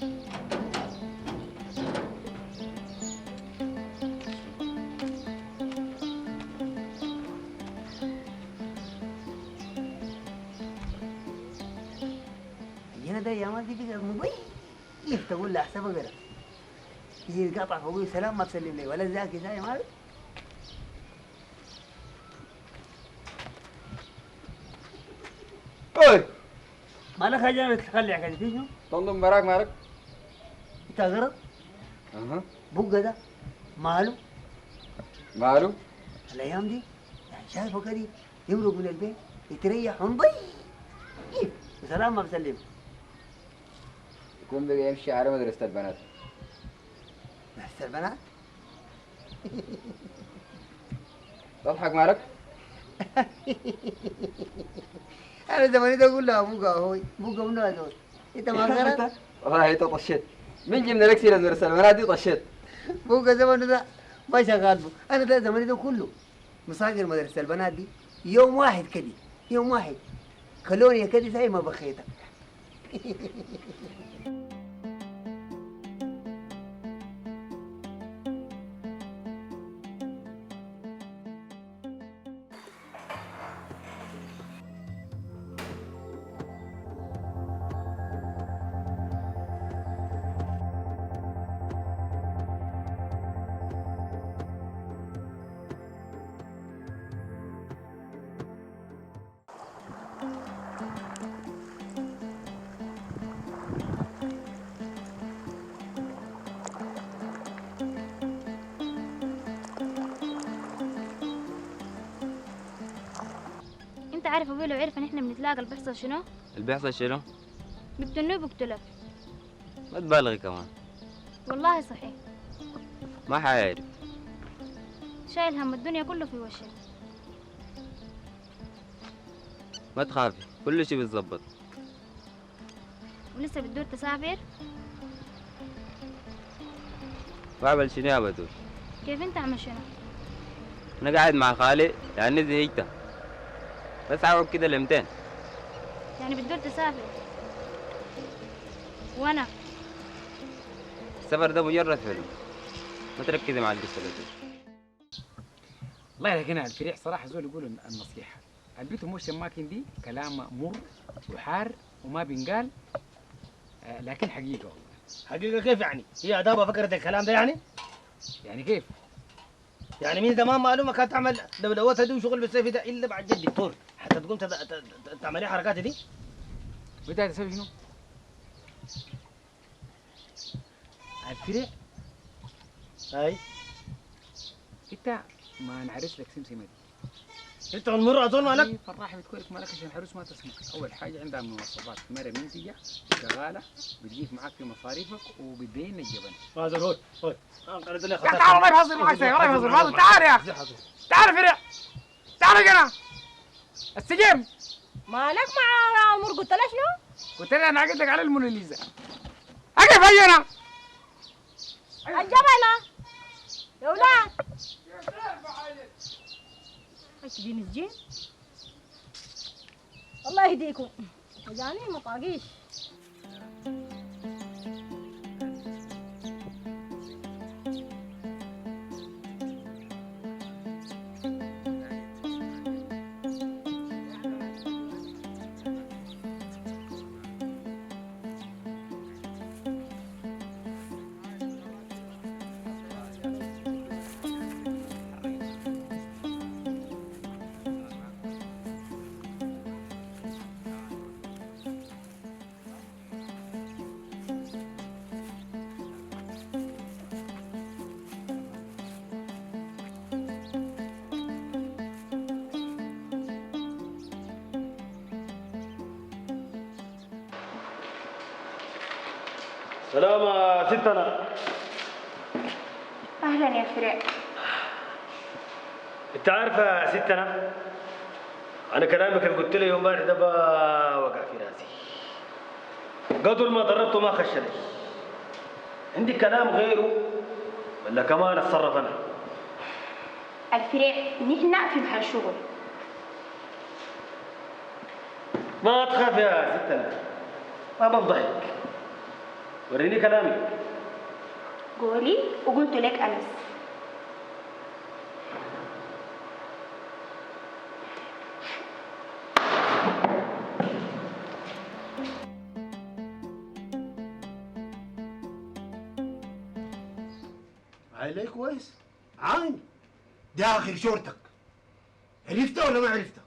هنا ده يا ما دي بقى مضيف تقول له احسن بقرا يجي يقاطع فوقي سلام ما تسلم لي ولا ذاك يا مال. اوي مالك حاجه بتخلي حاجه دي شنو؟ تنظم براك مالك؟ انت غرض اها بقى ده ماله؟ ماله؟ الايام دي يعني شايفه كده يمرق من البيت يتريح ونضيف وسلام ما بسلم. يكون بقى يمشي على مدرسة البنات. مدرسة البنات؟ تضحك مالك؟ انا زماني ده اقول له ابوك اهوي ابوك منو هذول؟ انت ما غرض؟ والله انت طشيت من جبنا لك سيرة مدرسة البنات دي طشيت. ابوك زمانه ده ما شغال به، انا ده زماني ده كله مصاغر مدرسة البنات دي يوم واحد كده يوم واحد كلونيا كده زي ما بخيتك. انت عارف ابوي لو عرف ان احنا بنتلاقى اللي بيحصل شنو؟ اللي بيحصل شنو؟ بيقتلني وبيقتلك. ما تبالغي كمان. والله صحيح. ما حيعرف. شايل هم الدنيا كله في وشك. ما تخافي كل شيء بيتظبط. ولسه بتدور تسافر؟ بعمل شنو يا بدول؟ كيف انت عمل شنو؟ انا قاعد مع خالي يعني زهقت بس اقعد كده لمتين. يعني بتدور تسافر وانا السفر ده مجرد فيلم، ما تركزي مع القصه دي. والله لكن الفريح صراحه زول يقول النصيحه البيت مش ماكن دي كلام مر وحار وما بينقال لكن حقيقه والله. حقيقة كيف يعني؟ هي عدابة فكرت الكلام ده يعني؟ يعني كيف؟ يعني من زمان معلومة كانت تعمل دبلواتها دي وشغل بالسيف ده إلا بعد جد دكتور حتى تقوم تعملي حركات دي؟ بدأت تسوي شنو؟ الفريح هاي انت ما نعرف لك سمسمه دي. أنت المرة أظن مالك؟ فالراحة بتكويك مالك عشان الحروس ما تسمع. أول حاجة عندها مواصفات مرة منتجة شغالة بتجيك معاك في مصاريفك وبتبين الجبن. هذا هو قالت لي تعال الله يحصل معك سيف الله يحصل معك. تعال يا أخي تعال فريح تعال هنا استجم. مالك مع عمر قلت له شنو؟ قلت لها انا قلت لك على الموناليزا. اقف هنا الجبنة يا ولاد ايش دي مسجين؟ الله يهديكم جاني مطاقيش. سلام ستنا. اهلا يا فريق. أنت عارفة يا ستنا أنا كلامك اللي قلت لي يوم امبارح ده وقع في راسي. قدر ما ضربته ما خشني. عندي كلام غيره ولا كمان اتصرف أنا؟ الفريق نحن في محل شغل. ما تخاف يا ستنا ما بفضحك. وريني كلامي. قولي وقلت لك أنس. علي كويس عاين دي اخر شورتك. عرفتها ولا ما عرفتها؟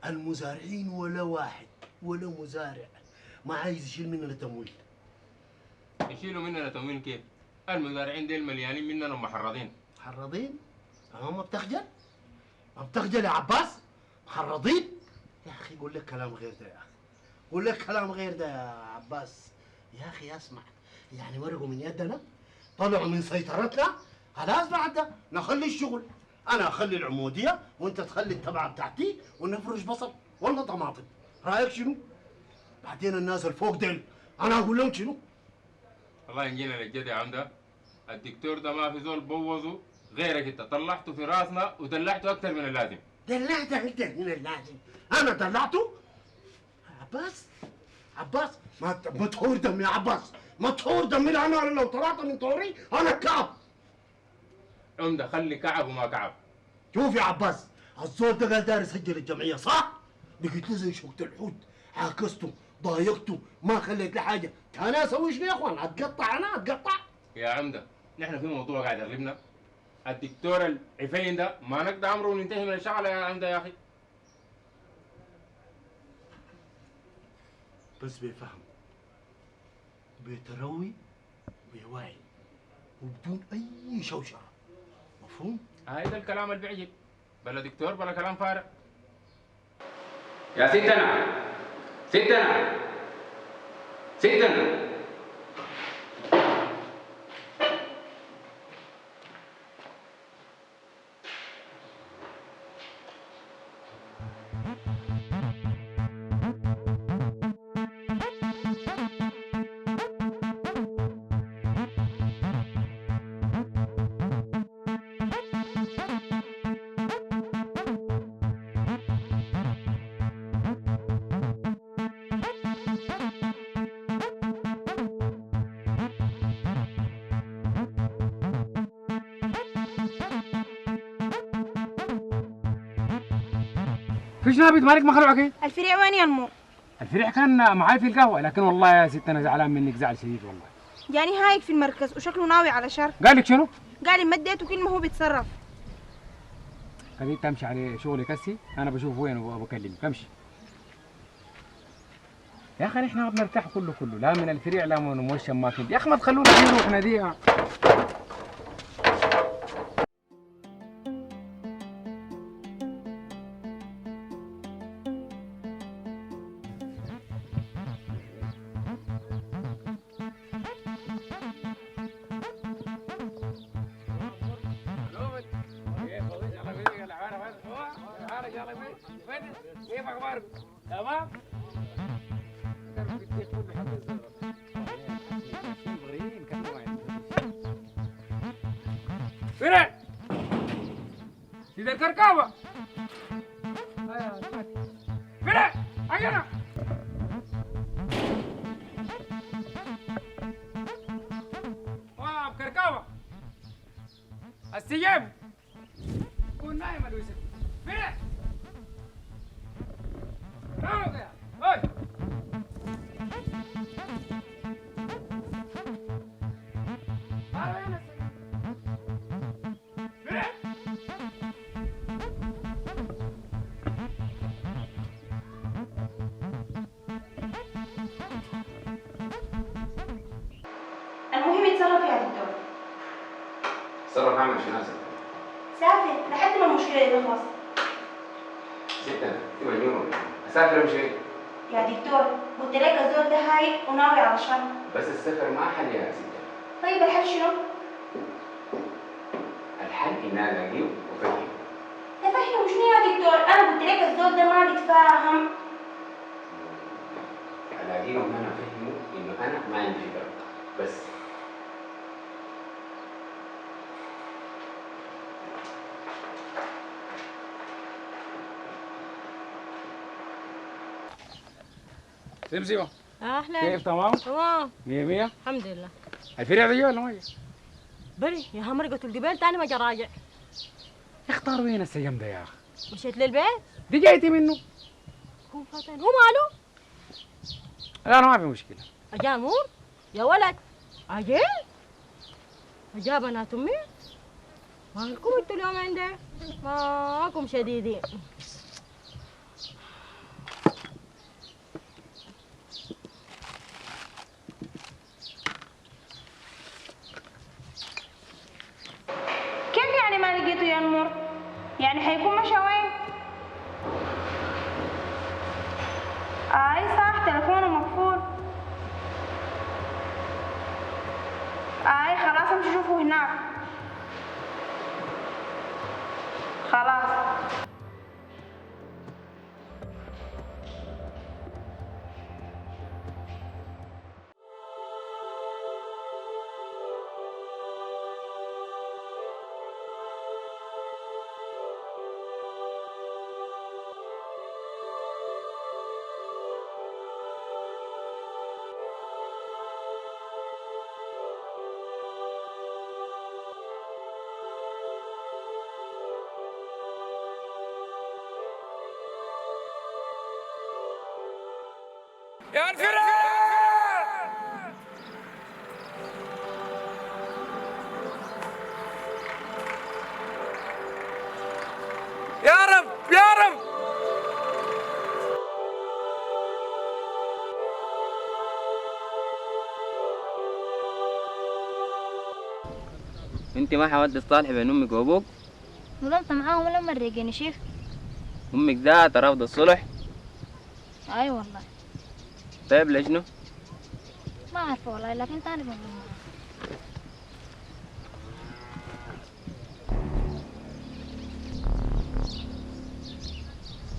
المزارعين ولا واحد ولا مزارع ما عايز يشيل مننا تمويل. يشيلوا مننا تموين كيف؟ المزارعين ديل مليانين مننا ومحرضين. محرضين؟ ما بتخجل؟ ما بتخجل يا عباس؟ محرضين؟ يا اخي قول لك كلام غير ده يا اخي. قول لك كلام غير ده يا عباس. يا اخي اسمع، يعني مرقوا من يدنا؟ طلعوا من سيطرتنا؟ خلاص بعد نخلي الشغل. انا اخلي العموديه وانت تخلي التبعه بتاعتي ونفرش بصل ولا طماطم. رايك شنو؟ بعدين الناس الفوق ديل انا اقول لهم شنو؟ والله ان جينا للجد يا عمده، الدكتور ده ما في زول بوظه غيرك انت، طلعته في راسنا ودلعته اكثر من اللازم. دلعته اكثر من اللازم؟ انا دلعته؟ عباس عباس ما تحور دم يا عباس، ما تحور دم. انا لو طلعت من طوري انا كعب. عمده خلي كعب وما كعب. شوف يا عباس، الزول ده قال داير يسجل الجمعيه صح؟ بقيت له زي شوكة الحوت، عاكسته ضايقته ما خليت له حاجه. انا اسوي شنو يا اخوان؟ اتقطع انا اتقطع؟ يا عمده نحن في موضوع قاعد يغلبنا. الدكتور العفين ده ما نقدر امره وننتهي من الشغله يا عمده يا اخي. بس بفهم، بتروي، بوعي، وبدون اي شوشره. مفهوم؟ هذا الكلام اللي بيعجب، بلا دكتور بلا كلام فارغ. يا ستنا ستنا ستنا فيش نابت مالك مخلوع كده؟ الفريع وين يا نمو؟ الفريع كان معاي في القهوه، لكن والله يا ست انا زعلان منك زعل شديد والله. جاني هايك في المركز وشكله ناوي على شر. قال لك شنو؟ قال لي ما اديته كلمه هو بيتصرف. خليه تمشي عليه شغل كسي، انا بشوف وين وبكلمك. امشي يا اخي، نحن بنرتاح كله لا من الفريع لا من موشم ما كنت. يا اخي ما تخلونا في روحنا دي. كيف اخباركم؟ تمام؟ فين؟ سيد الكركابة. فين؟ أجينا. كركابة. السياب. كون نايم الوسط. فين؟ تعالوا يا هاي. المهم يتصرف يا دكتور. تصرف عامل شنو يا ست؟ سافر لحد ما المشكلة دي تخلص. ستة انت مجنون. اسافر امشي؟ يا دكتور قلت لك الزول ده هاي وناوي على الشر. بس السفر ما حل يا ستة. طيب الحل شنو؟ الحل ان انا الاقيه وافهمه. تفهمه شنو يا دكتور؟ انا قلت لك الزول ده ما بيتفاهم. الاقيه وان انا افهمه انه انا ما عندي فكره بس. سمسمة اهلا. كيف تمام؟ تمام. مية مية. الحمد لله. الفريع ده جا ولا ما جا؟ بري يا هم رقة الجبال تاني ما جا راجع. اختار وين السيم ده يا اخي؟ مشيت للبيت. دي جايتي منه. هو فاتن هو ماله؟ لا انا ما في مشكلة. اجا نور يا ولد. اجي اجا بنات امي. مالكم انتوا اليومين ده؟ ماكم شديدين. كيف يعني ما لقيته يا نمر؟ يعني حيكون مشى وين؟ صح، تلفونه مقفول. خلاص امشي شوفه هناك. خلاص. يا الفريق يا رب يا رب. انت ما حاولت تصالح بين امك وابوك؟ فضلت معاهم لما ريقني شيخ. امك ذات رافضه الصلح؟ اي والله. طيب ليش شنو؟ ما عارفه والله، لكن تعرف والله.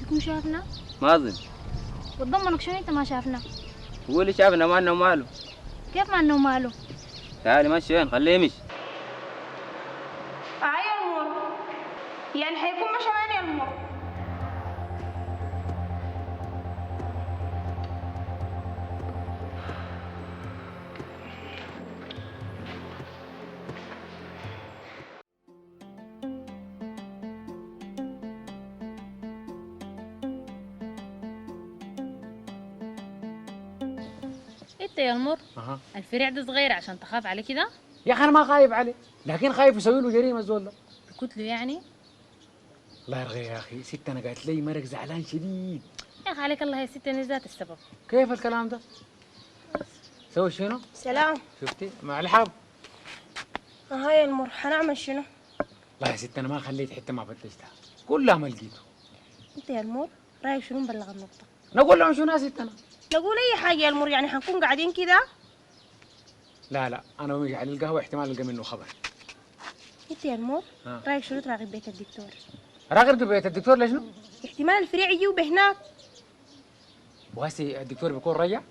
تكون شافنا؟ ما اظن. وتضمنك شنو انت ما شافنا؟ هو اللي شافنا ما انه ماله. كيف ما انه ماله؟ تعالي مشي وين، خليه يمشي. يا نمر، يعني حيكون مشى وين يا نمر؟ انت يا المر الفريع ده صغير عشان تخاف عليه كده؟ يا اخي انا ما خايف عليه، لكن خايف يسوي له جريمة الزول ده. بقتله يعني؟ الله يرضى يا اخي، ست انا قالت لي مرق زعلان شديد. يا اخي عليك الله، يا ست انا ذات السبب. كيف الكلام ده؟ سوي شنو؟ سلام. شفتي؟ مع الحب. يا نمر، حنعمل شنو؟ لا يا ست انا ما خليت حتة ما فتشتها، كلها ما لقيته. انت يا نمر رايك شنو نبلغ النقطة؟ نقول لهم شنو يا ست انا؟ نقول اي حاجة يا نمر، يعني حنكون قاعدين كده؟ لا انا بمشي على القهوة احتمال القى منه خبر. انت يا نمر رايك شنو تراقب بيت الدكتور؟ راقب بيت الدكتور ليش شنو؟ احتمال الفريع يجيو بهناك. وهسي الدكتور بيكون رجع؟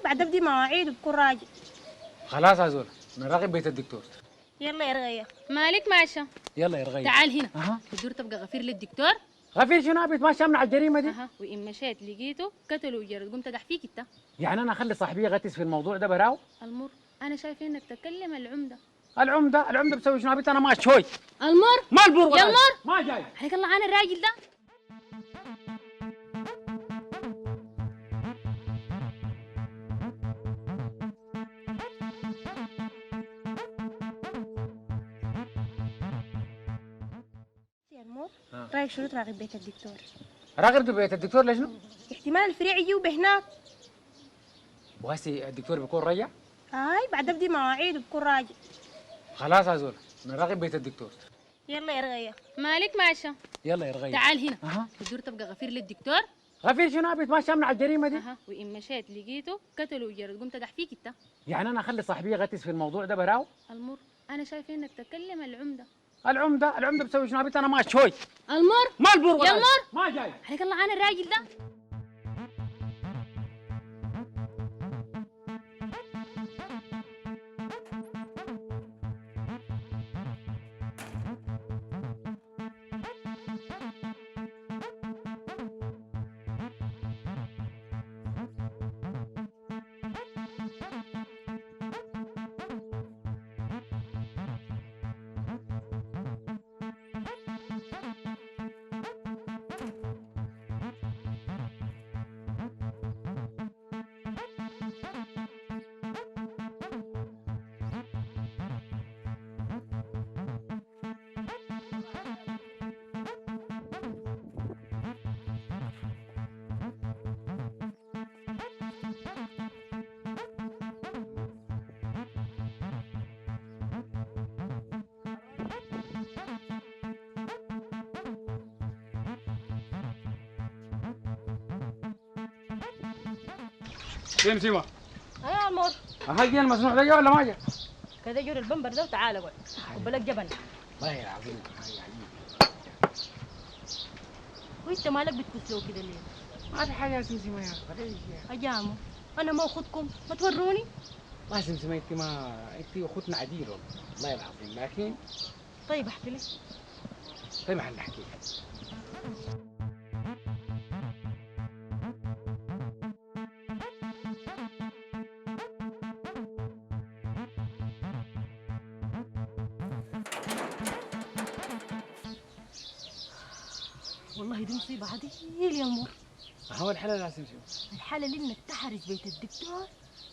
بعد ابدي مواعيد بكون راجع. خلاص يا زول نراقب بيت الدكتور. يلا يا رغية. مالك ماشى؟ يلا يا رغية تعال هنا. تدور تبقى غفير للدكتور؟ غفير شنو ابيت ما شامنا على الجريمة دي؟ وإن مشيت لقيته قتله وجرد قمت تدح فيك انت. يعني انا اخلي صاحبي يغتس في الموضوع ده براو؟ المر انا شايفه انك تكلم العمده. العمده بتسوي شنو ابيت انا ما شوي. المر ما البور يا المر ما جاي. عليك الله عن الراجل ده. يا نمر رايك شنو تراقب بيت الدكتور؟ راقب بيت الدكتور ليش شنو؟ احتمال الفريع يجيو بهناك. وهسي الدكتور بيكون رجع؟ بعد ابدي مواعيد بكون راجع. خلاص يا زول نراقب بيت الدكتور. يلا يا رغية. مالك ماشى؟ يلا يا رغية. تعال هنا. تدور تبقى غفير للدكتور؟ غفير شنو ابيت ما شامنا على الجريمة دي؟ وإن مشيت لقيته قتله وجرد قمت تدح فيك انت. يعني انا اخلي صاحبي يغتس في الموضوع ده براو؟ المر انا شايفه انك تكلم العمده. العمده بتسوي شنو ابيت انا ما شوي. المر ما البور يا المر ما جاي. عليك الله عن الراجل ده. سمسمة يا المر هاجي المسنوح ده جا ولا ما جا؟ كده جور البمبر ده وتعالى قول وبلك جبن. والله العظيم وانت مالك بتكسلو كده ليه؟ ما في حاجة يا سمسمة يا أخي. اجامو انا ما اخدكم ما توروني. ما سمسمة انت ما انت اخوتنا عديل والله العظيم، لكن طيب احكي لي. طيب ما حنحكي لك. والله دي مصيبة عادية يا المر. هو الحالة لا سمسمة. الحالة اللي انك تحرس بيت الدكتور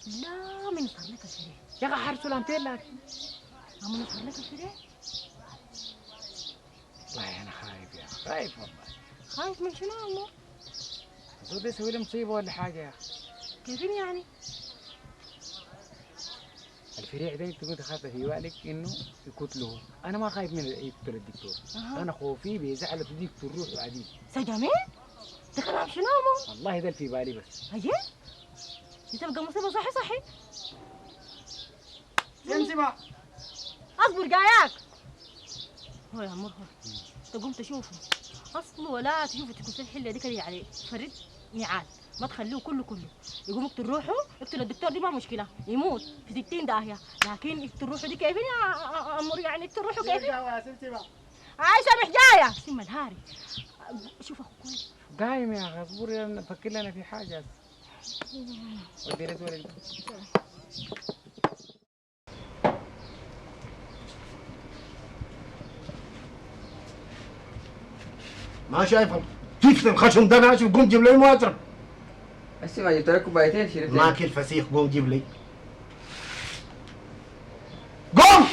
لا من يصير لك الفريق. يا اخي حرسوا لامتين لكن ما من يصير لك الفريق. والله انا خايف يا اخي، خايف والله. خايف من شنو يا المر؟ الزول ده يسوي لي مصيبة ولا حاجة يا اخي. كيف يعني؟ الفريع ده انت كنت خايفه في بالك انه يقتله، انا ما خايف من يقتل الدكتور. انا خوفي بيزعل تديك تروح وعديد. سجامين؟ ده كلام شنو يا والله ده اللي في بالي بس. اجل؟ دي تبقى مصيبة صحي صحي. سمسمة اصبر جاياك. هو يا عمر هو تقوم تشوفه اصله ولا تشوف تكون الحله دي كده يعني فرد ميعاد ما تخلوه كله يقوم يقتل روحه. يقتل الدكتور دي ما مشكله يموت في 60 داهيه، لكن يقتل روحه دي كيف يا امور يعني يقتل روحه كيف؟ هاي سامح جايه سم الهاري. شوف اخوك وين قايم يا اخي، اصبر فكر لنا في حاجه. ودي لي ولد ما شايف كيف الخشم ده ناشف؟ قوم جيب لي مويه اشرب. هسه ما جبت لك كوبايتين شربتين. ماكل فسيخ، قوم جيب لي. قوم.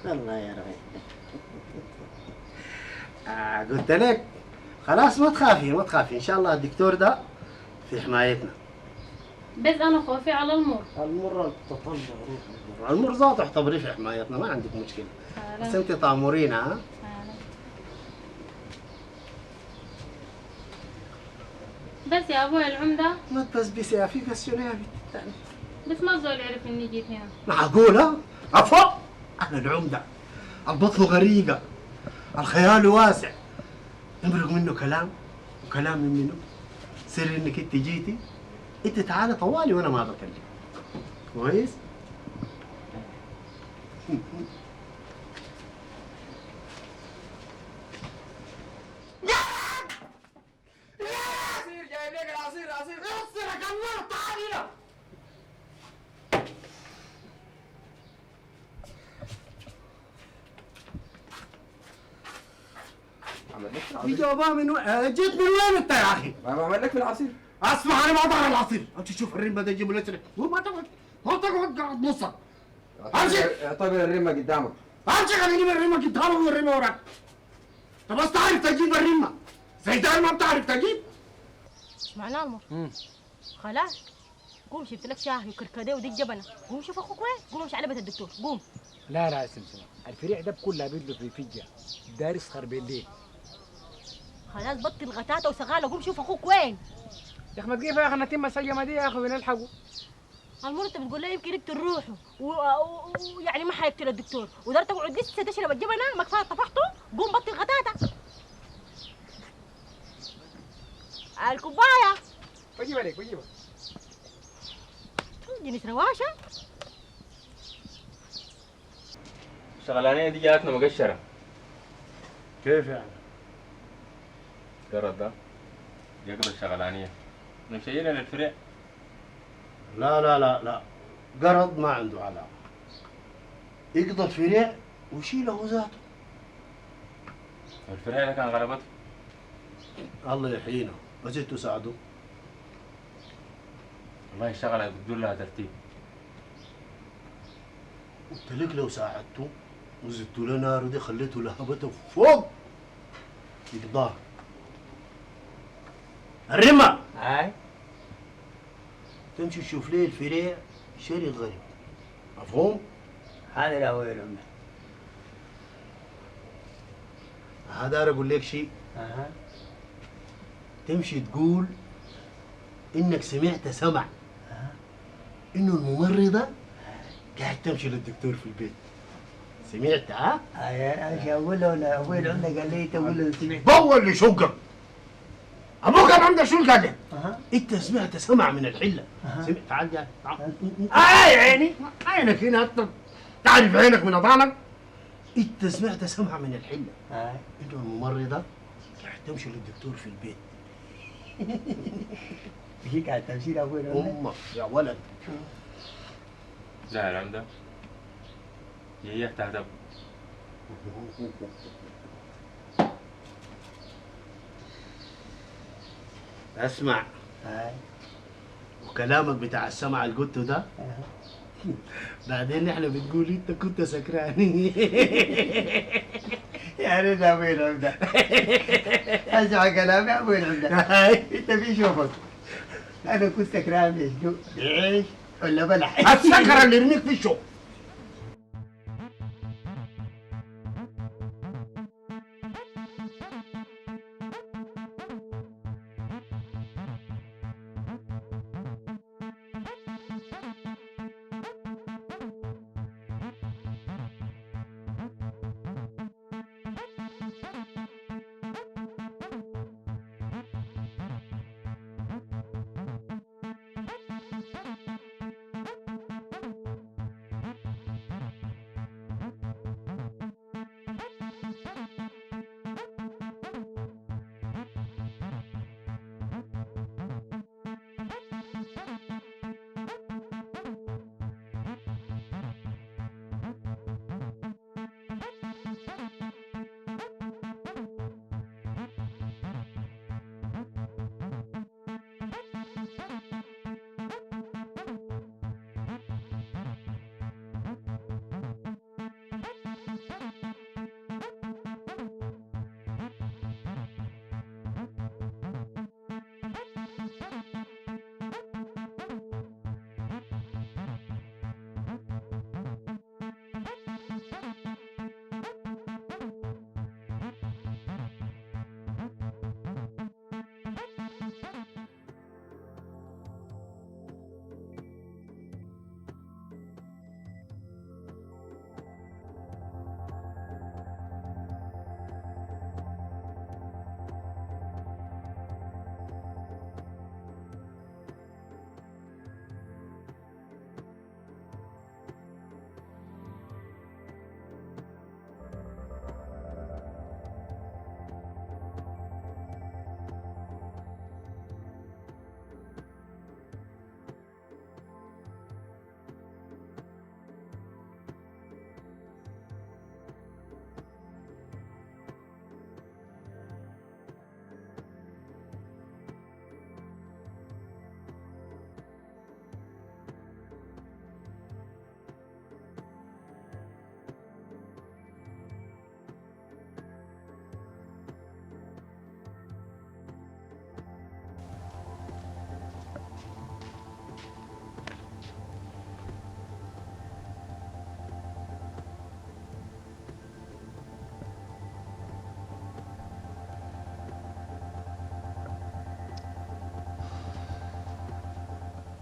الله يا ربي. قلت لك خلاص ما تخافي ما تخافي، ان شاء الله الدكتور ده في حمايتنا. بس انا خوفي على المر. المر تطلع روح المر ذاته اعتبريه في حمايتنا، ما عندك مشكله. بس انت تامرينا ها. بس يا ابوي العمده ما تبسبسي يا في بس شنو يا بنت؟ بس ما الزول يعرف اني جيت هنا. معقوله؟ عفوا انا العمده، البطن غريقه، الخيال واسع، يمرق منه كلام وكلام من منه. سر انك انت جيتي، انت تعالى طوالي وانا ما بكلم. كويس؟ العصير جايب لك العصير. اصرك الله تعال هنا. عمل لك في في العصير. جوابها من وين؟ جيت من وين انت يا اخي؟ ما بعمل لك في العصير. اسمع انا ما ضاع العصير، امشي شوف الرمه ده جيب لي ما تقعد ما تقعد قاعد نصك. اعتبر الرمه قدامك. امشي خليني من الرمه قدامك والرمه وراك. طب بس تعرف تجيب الرمه زي ده ما بتعرف تجيب؟ اسمعنا المر. خلاص قوم شفت لك شاهي وكركديه ودي الجبنه. قوم شوف اخوك وين. قوم امشي على بيت الدكتور. قوم. لا لا سمسمة، الفريع ده بكلها بيدلو في فجة دار يسخر بالليل. خلاص بطل غتاته وسغاله. قوم شوف اخوك وين. يا اخي ما تجيب يا اخي نتم السجمة دي يا اخي ونلحقه. المر انت بتقول له يمكن يقتل روحه ويعني ما حيقتل الدكتور ودار تقعد لسه تشرب الجبنه. ما كفايه طفحته. قوم بطل غتاته. الكوبايه بجيبها لك بجيبها. جنس رواشة. الشغلانية دي جاتنا مقشرة. كيف يعني؟ قرد ده يقضي الشغلانية نمشينا للفريق. لا لا لا لا، قرض ما عنده علاقه. يقضى الفريع ويشيله ذاته. الفريق ده كان غلبته. الله يحيينا، بس انتوا ساعدوه. والله الشغلة بتدور لها ترتيب. قلت لك لو ساعدتوا وزدتوا له نار ودي خليته لهبته فوق يقضاها. الرمة هاي تمشي تشوف ليه الفريع شري غريب مفهوم؟ هذا يا ابوي العمده. هذا اقول لك شيء. تمشي تقول انك سمعت سمع انه الممرضه قاعد تمشي للدكتور في البيت. سمعت ها؟ ايش اقول له؟ ابوي العمده قال لي تقول له سمعت. بول لي شقك. ابوك العمده شو قال لك؟ انت سمعت سمع من الحله. سمعت. تعال جاي تعال. عيني عينك هنا انت تعرف عينك من اضانك. انت سمعت سمع من الحله انه الممرضه قاعد تمشي للدكتور في البيت. هي قاعد تمشي لابوي العمده. امك يا ولد. لا يا العمده هي تهدب. اسمع. وكلامك بتاع السمع اللي قلته ده بعدين احنا بتقول انت كنت سكران. يا ريت يا ابوي العمده. اسمع كلامي يا ابوي العمده. انت في شوفك انا كنت سكران بعيش ولا بلح؟ السكره اللي يرميك في الشوك.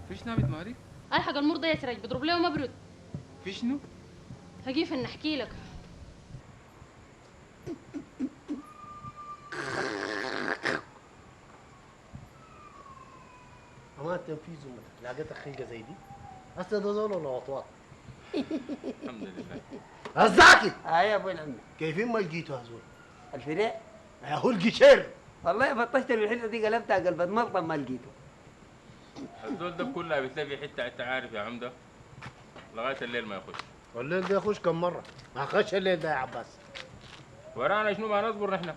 فيش نابت ماري؟ الحق المرضى يا سراج بضرب له مبرد. في شنو؟ هجيف ان احكي لك. اما التنفيذ لقيتك خلقه زي دي. هسه ده زول ولا وطواط؟ الحمد لله. الزاكي يا ابوي العمده. كيفين ما لقيته هزول؟ الفريق يا هو القشير. والله فطشت الحته دي قلبتها قلبت ملطم ما لقيته. الزول ده كلها بتلاقي حته انت عارف يا عمده لغايه الليل ما يخش. والليل ده يخش كم مره؟ ما خش الليل ده يا عباس. ورانا شنو ما نصبر نحن.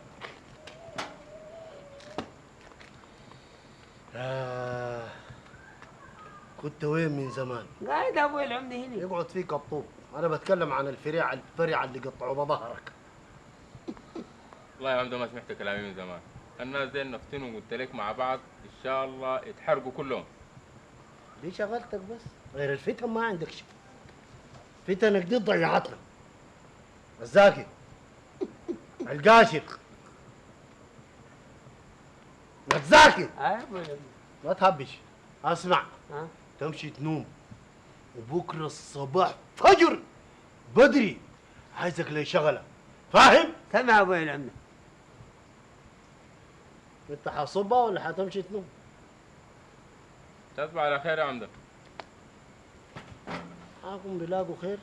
كنت وين من زمان؟ قاعد ابوي العمده هنا. يقعد فيك الطوب. انا بتكلم عن الفريعه اللي قطعوا بظهرك. والله يا عمده ما سمعت كلامي من زمان. الناس دي نفتنوا قلت لك مع بعض ان شاء الله يتحرقوا كلهم. دي شغلتك بس غير الفتن ما عندك شيء. فتنك دي ضيعتنا. الزاكي، القاشق، الزاكي، ما تهبش. اسمع، تمشي تنوم وبكره الصباح فجر بدري عايزك لشغله، فاهم؟ سمع يا ابوي العمده. انت حاصبها ولا حتمشي تنوم؟ تصبح على خير يا عمده. معاكم بيلاقوا خير.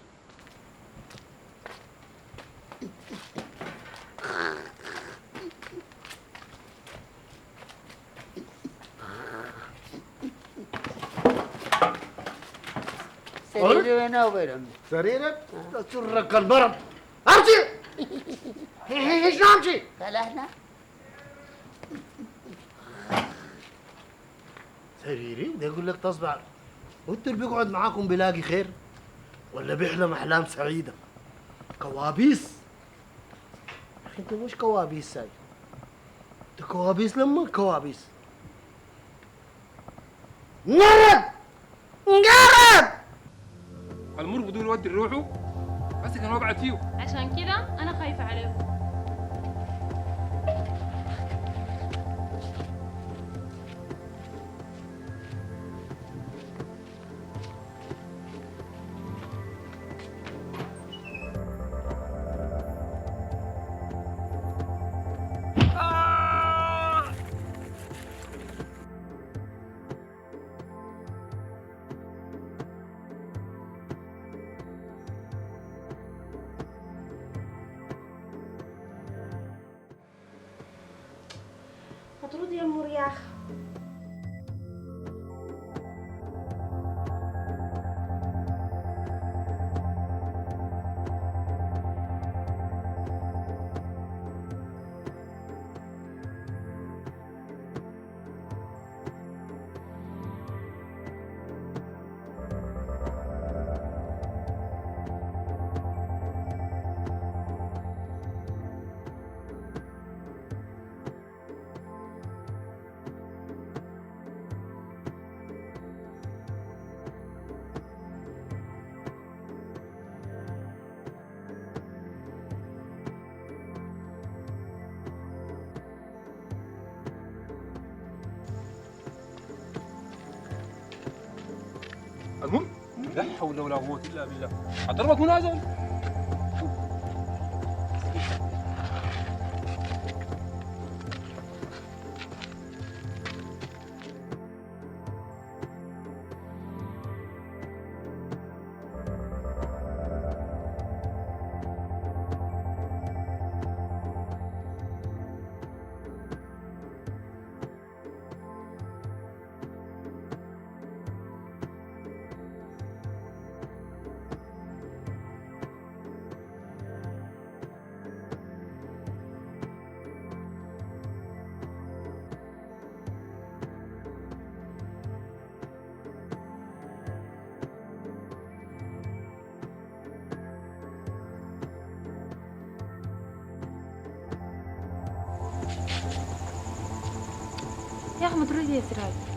سريري وين يا ابوي العمده؟ سريرك؟ تسرك المرض. امشي. ايش امشي؟ صالحنا. سريري ده يقول لك تصبع. وانتوا اللي بيقعد معاكم بيلاقي خير ولا بيحلم احلام سعيده؟ كوابيس. يا اخي انت مش كوابيس ساي، انت كوابيس لما كوابيس. نرد نقرب. المر بدون يودي روحه بس كان وقعت فيه. عشان كده انا خايفه عليكم. هترد يا أمور يا أخ. المر لا حول ولا قوه الا بالله. هضربك منازل. يا اخي ما ترد يا سراج.